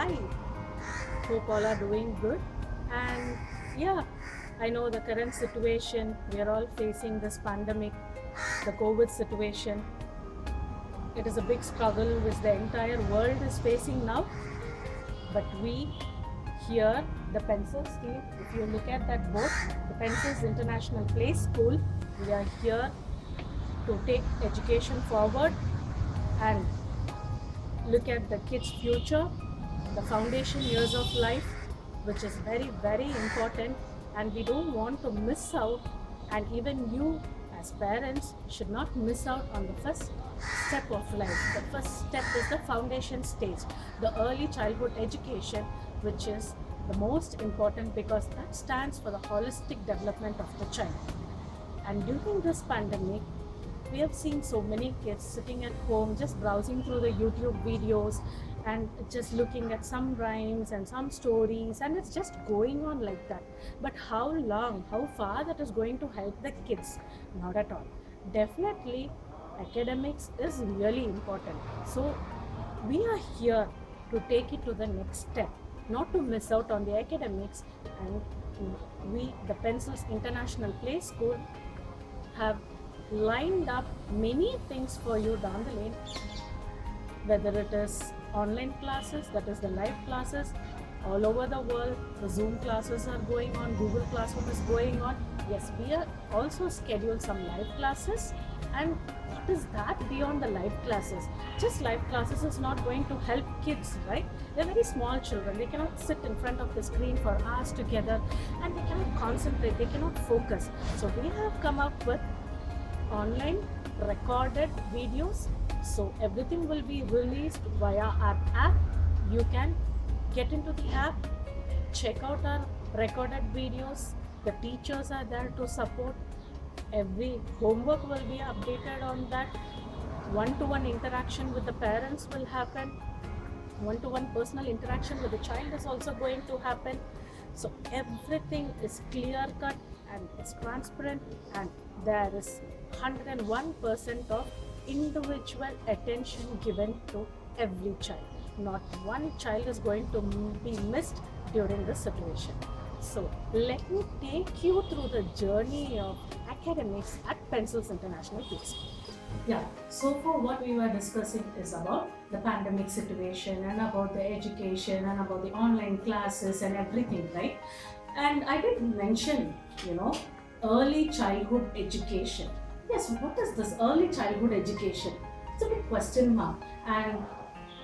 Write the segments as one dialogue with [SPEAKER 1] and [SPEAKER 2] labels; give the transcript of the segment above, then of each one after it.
[SPEAKER 1] Hi, hope all are doing good. And yeah, I know the current situation, we are all facing this pandemic, the COVID situation. It is a big struggle which the entire world is facing now. But we here, the Pencils team, if you look at that board, the Pencils International Play School, we are here to take education forward and look at the kids' future, the foundation years of life, which is very, very important, and we don't want to miss out. And even you, as parents, should not miss out on the first step of life. The first step is the foundation stage, the early childhood education, which is the most important because that stands for the holistic development of the child. And during this pandemic, we have seen so many kids sitting at home just browsing through the YouTube videos and just looking at some rhymes and some stories, and it's just going on like that. But how long, how far that is going to help the kids? Not at all. Definitely, academics is really important. So, we are here to take it to the next step, not to miss out on the academics. And we, the Pencils International Play School, have lined up many things for you down the lane, whether it is online classes, that is the live classes all over the world. The Zoom classes are going on, Google Classroom is going on. Yes, we are also scheduled some live classes. And what is that beyond the live classes? Just live classes is not going to help kids, right? They're very small children. They cannot sit in front of the screen for hours together, and they cannot concentrate, they cannot focus. So we have come up with online recorded videos. So everything will be released via our app. You can get into the app, check out our recorded videos. The teachers are there to support. Every homework will be updated on that. One-to-one interaction with the parents will happen. One-to-one personal interaction with the child is also going to happen. So everything is clear cut and it's transparent, and there is 101% of individual attention given to every child. Not one child is going to be missed during this situation. So let me take you through the journey of academics at Pencils International Play School. Yeah, so for what we were discussing is about the pandemic situation and about the education and about the online classes and everything, right? And I did mention, you know, early childhood education. Yes, what is this early childhood education? It's a big question mark. And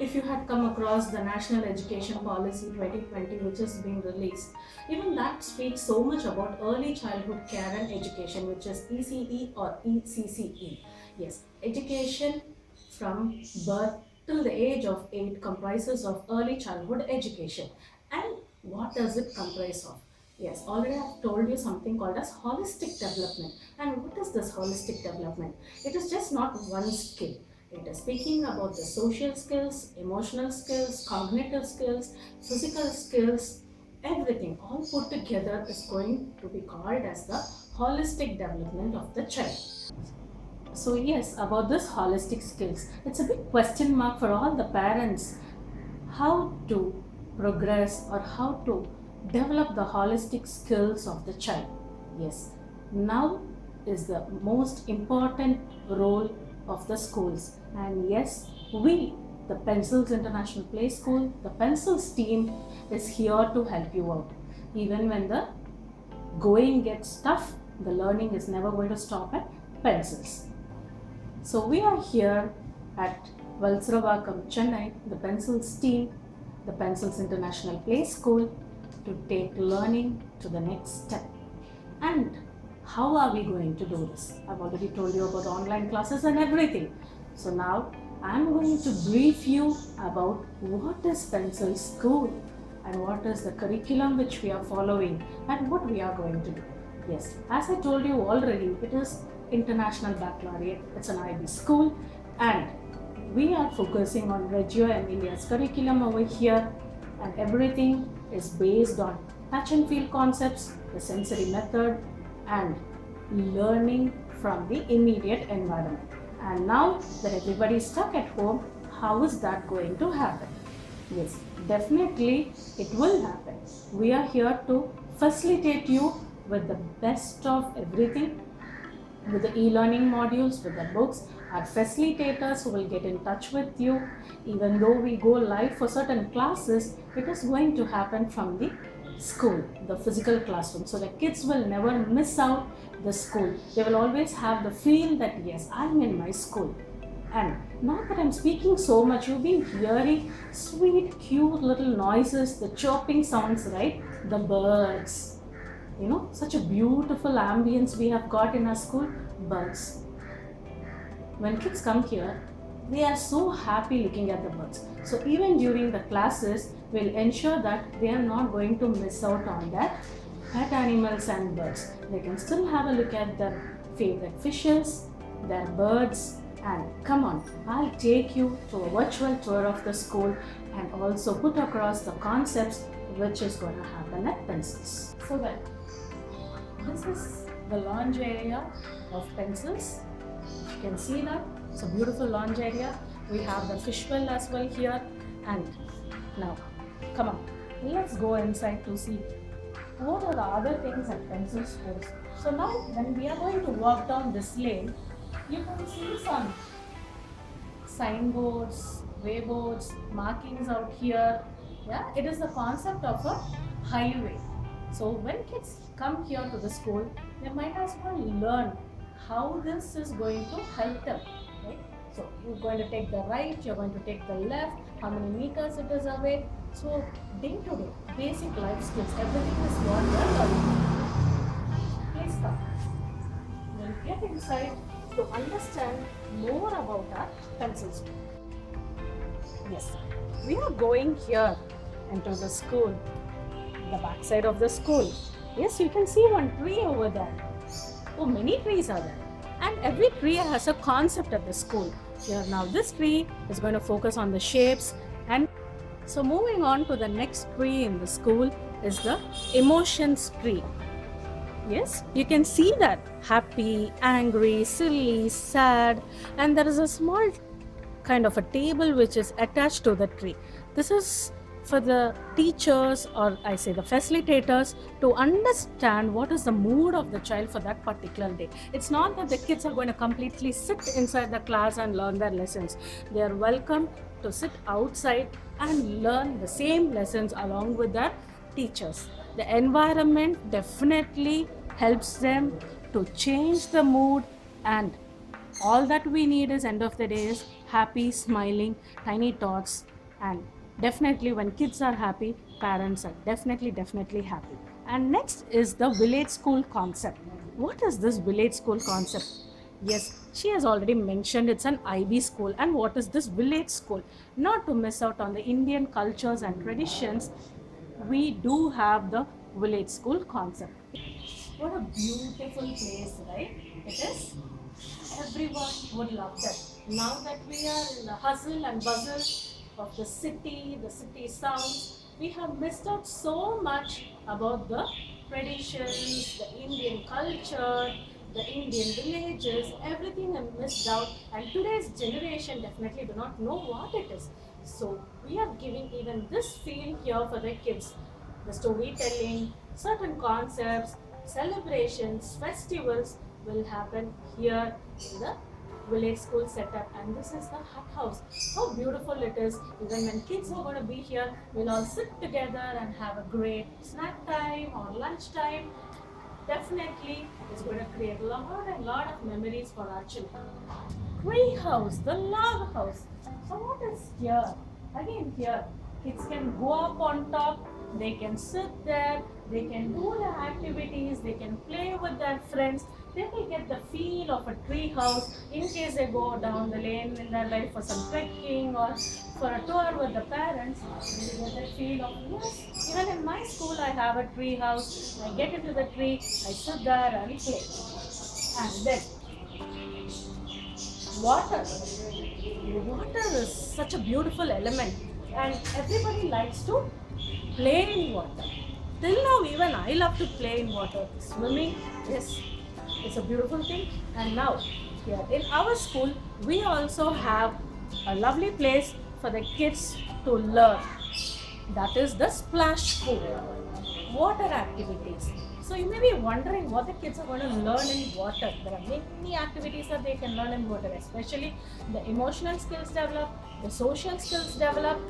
[SPEAKER 1] if you had come across the National Education Policy 2020, which is being released, even that speaks so much about early childhood care and education, which is ECE or ECCE. Yes, education from birth till the age of 8 comprises of early childhood education. And what does it comprise of? Yes, already I've told you something called as holistic development. And what is this holistic development? It is just not one skill. It is speaking about the social skills, emotional skills, cognitive skills, physical skills, everything all put together is going to be called as the holistic development of the child. So yes, about this holistic skills, it's a big question mark for all the parents, how to progress or how to develop the holistic skills of the child. Yes, now is the most important role of the schools. And yes, we, the Pencils International Play School, the Pencils team is here to help you out. Even when the going gets tough, the learning is never going to stop at Pencils. So we are here at Valsravakam, Chennai, the Pencils team, the Pencils International Play School, to take learning to the next step. And how are we going to do this? I've already told you about online classes and everything. So now I'm going to brief you about what is Pencil School and what is the curriculum which we are following and what we are going to do. Yes, as I told you already, it is International Baccalaureate. It's an IB school, and we are focusing on Reggio Emilia's curriculum over here, and everything is based on touch and feel concepts, the sensory method, and learning from the immediate environment. And now that everybody is stuck at home, how is that going to happen? Yes, definitely it will happen. We are here to facilitate you with the best of everything, with the e-learning modules, with the books, our facilitators who will get in touch with you. Even though we go live for certain classes, it is going to happen from the school, the physical classroom. So the kids will never miss out the school. They will always have the feel that yes, I'm in my school. And not that I'm speaking so much, you've been hearing sweet, cute little noises, the chirping sounds, right? The birds. Such a beautiful ambience we have got in our school. Birds. When kids come here, they are so happy looking at the birds. So even during the classes, we'll ensure that they are not going to miss out on their pet animals and birds. They can still have a look at their favorite fishes, their birds, and come on, I'll take you to a virtual tour of the school and also put across the concepts which is going to happen at Pencils. So then, this is the lounge area of Pencils. You can see that it's a beautiful lounge area. We have the fish well as well here. And now, come on, let's go inside to see what are the other things at Pencil Schools. So now, when we are going to walk down this lane, you can see some signboards, wayboards, markings out here. Yeah, it is the concept of a highway. So when kids come here to the school, they might as well learn how this is going to help them. Right? So you're going to take the right, you're going to take the left, how many meters it is away. So day to day, basic life skills, everything is what we're learning. Please come. We'll get inside to understand more about our Pencil School. Yes, we are going here into the school, the back side of the school. Yes, you can see one tree over there. Oh, many trees are there. And every tree has a concept at the school. Here now this tree is going to focus on the shapes. And so moving on to the next tree in the school is the emotions tree. Yes, you can see that happy, angry, silly, sad, and there is a small kind of a table which is attached to the tree. This is for the teachers, or I say the facilitators, to understand what is the mood of the child for that particular day. It's not that the kids are going to completely sit inside the class and learn their lessons. They are welcome to sit outside and learn the same lessons along with their teachers. The environment definitely helps them to change the mood, and all that we need is end of the day is happy, smiling, tiny thoughts. And definitely when kids are happy, parents are definitely happy. And next is the village school concept. What is this village school concept? Yes, she has already mentioned it's an IB school. And what is this village school? Not to miss out on the Indian cultures and traditions, we do have the village school concept. What a beautiful place, right? It is. Everyone would love that. Now that we are in the hustle and bustle of the city sounds, we have missed out so much about the traditions, the Indian culture, the Indian villages, everything is missed out, and today's generation definitely do not know what it is. So we are giving even this feel here for the kids. The storytelling, certain concepts, celebrations, festivals will happen here in the village school setup, and this is the hut house. How beautiful it is. Even when kids are going to be here, we'll all sit together and have a great snack time or lunch time. Definitely it's going to create a lot of memories for our children. Tree house, the log house. So what is here? Again here, kids can go up on top, they can sit there, they can do their activities, they can play with their friends. They will get the feel of a tree house in case they go down the lane in their life for some trekking or for a tour with the parents. They will get the feel of, yes, even in my school I have a tree house. I get into the tree, I sit there and play. And then water. Water is such a beautiful element, and everybody likes to play in water. Till now, even I love to play in water. Swimming, yes, it's a beautiful thing. And now, here in our school, we also have a lovely place for the kids to learn. that is the splash pool, water activities. So you may be wondering what the kids are going to learn in water. There are many activities that they can learn in water, especially the emotional skills develop, the social skills develop,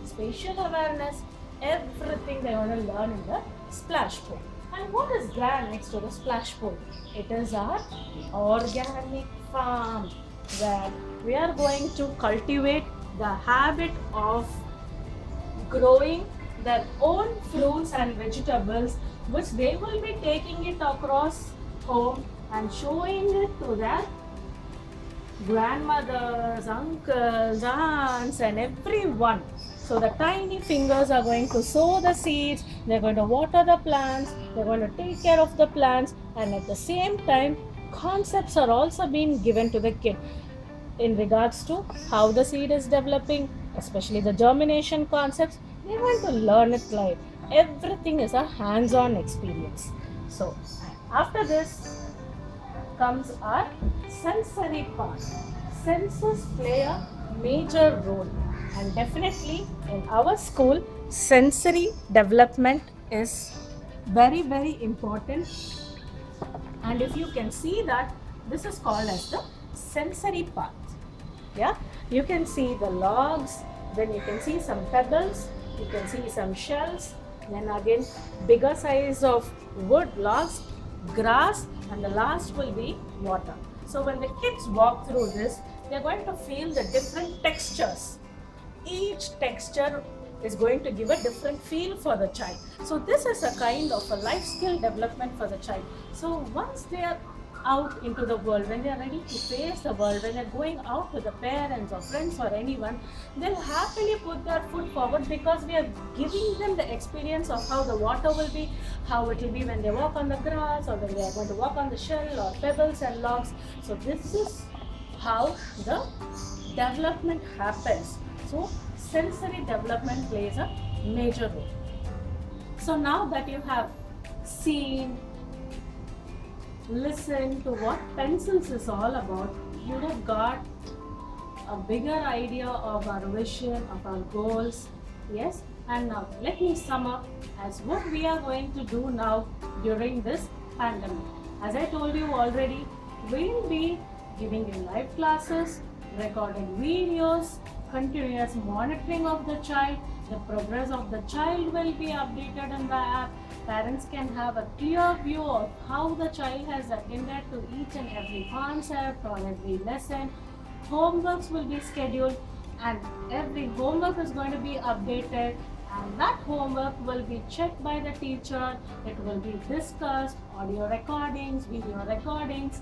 [SPEAKER 1] spatial awareness, everything they want to learn in the splash pool. And what is there next to the splash pool? It is our organic farm, where we are going to cultivate the habit of growing their own fruits and vegetables, which they will be taking it across home and showing it to their grandmothers, uncles, aunts, and everyone. So the tiny fingers are going to sow the seeds, they're going to water the plants, they're going to take care of the plants, and at the same time, concepts are also being given to the kid in regards to how the seed is developing, especially the germination concepts. They want to learn it live. Everything is a hands-on experience. So after this comes our sensory part. Senses play a major role, and definitely in our school, sensory development is very important. And if you can see that, this is called as the sensory part. Yeah, you can see the logs, then you can see some pebbles, you can see some shells, then again bigger size of wood logs, grass, and the last will be water. So when the kids walk through this, they're going to feel the different textures. Each texture is going to give a different feel for the child. So this is a kind of a life skill development for the child. So once they are out into the world, when they are ready to face the world, when they're going out with the parents or friends or anyone, they'll happily put their foot forward, because we are giving them the experience of how the water will be, how it will be when they walk on the grass, or when they are going to walk on the shell or pebbles and logs. So this is how the development happens. So sensory development plays a major role. So now that you have seen, listen to what pencils is all about, you have got a bigger idea of our vision, of our goals. Yes, and now let me sum up as what we are going to do now during this pandemic. As I told you already, we'll be giving you live classes, recording videos, continuous monitoring of the child. The progress of the child will be updated in the app. Parents can have a clear view of how the child has attended to each and every concept or every lesson. Homeworks will be scheduled, and every homework is going to be updated, and that homework will be checked by the teacher. It will be discussed, audio recordings, video recordings.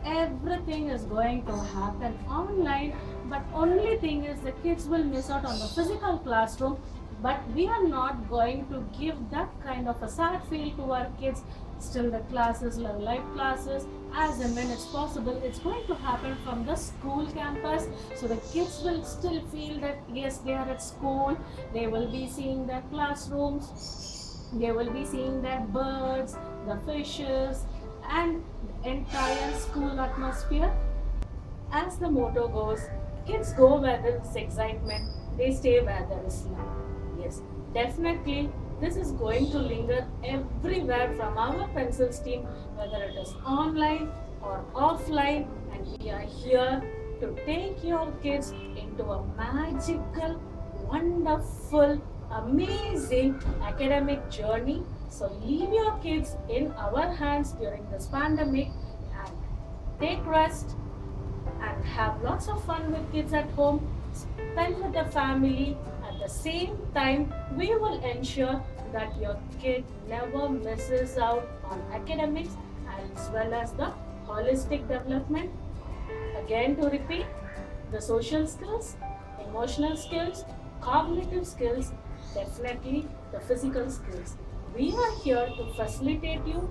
[SPEAKER 1] Everything is going to happen online, but only thing is the kids will miss out on the physical classroom. But we are not going to give that kind of a sad feel to our kids. Still the classes, live classes, as and when it's possible, it's going to happen from the school campus. So the kids will still feel that yes, they are at school, they will be seeing their classrooms, they will be seeing their birds, the fishes, and the entire school atmosphere. As the motto goes, kids go where there is excitement, they stay where there is love. Yes, definitely this is going to linger everywhere from our pencils team, whether it is online or offline, and we are here to take your kids into a magical, wonderful, amazing academic journey. So leave your kids in our hands during this pandemic and take rest and have lots of fun with kids at home. Spend with the family. At the same time, we will ensure that your kid never misses out on academics as well as the holistic development. Again, to repeat, the social skills, emotional skills, cognitive skills, definitely the physical skills. We are here to facilitate you,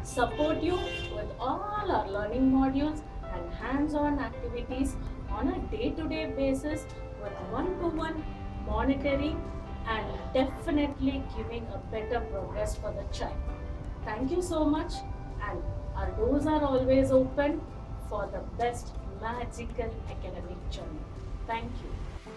[SPEAKER 1] support you with all our learning modules and hands-on activities on a day-to-day basis with one-to-one monitoring and definitely giving a better progress for the child. Thank you so much, and our doors are always open for the best magical academic journey. Thank you.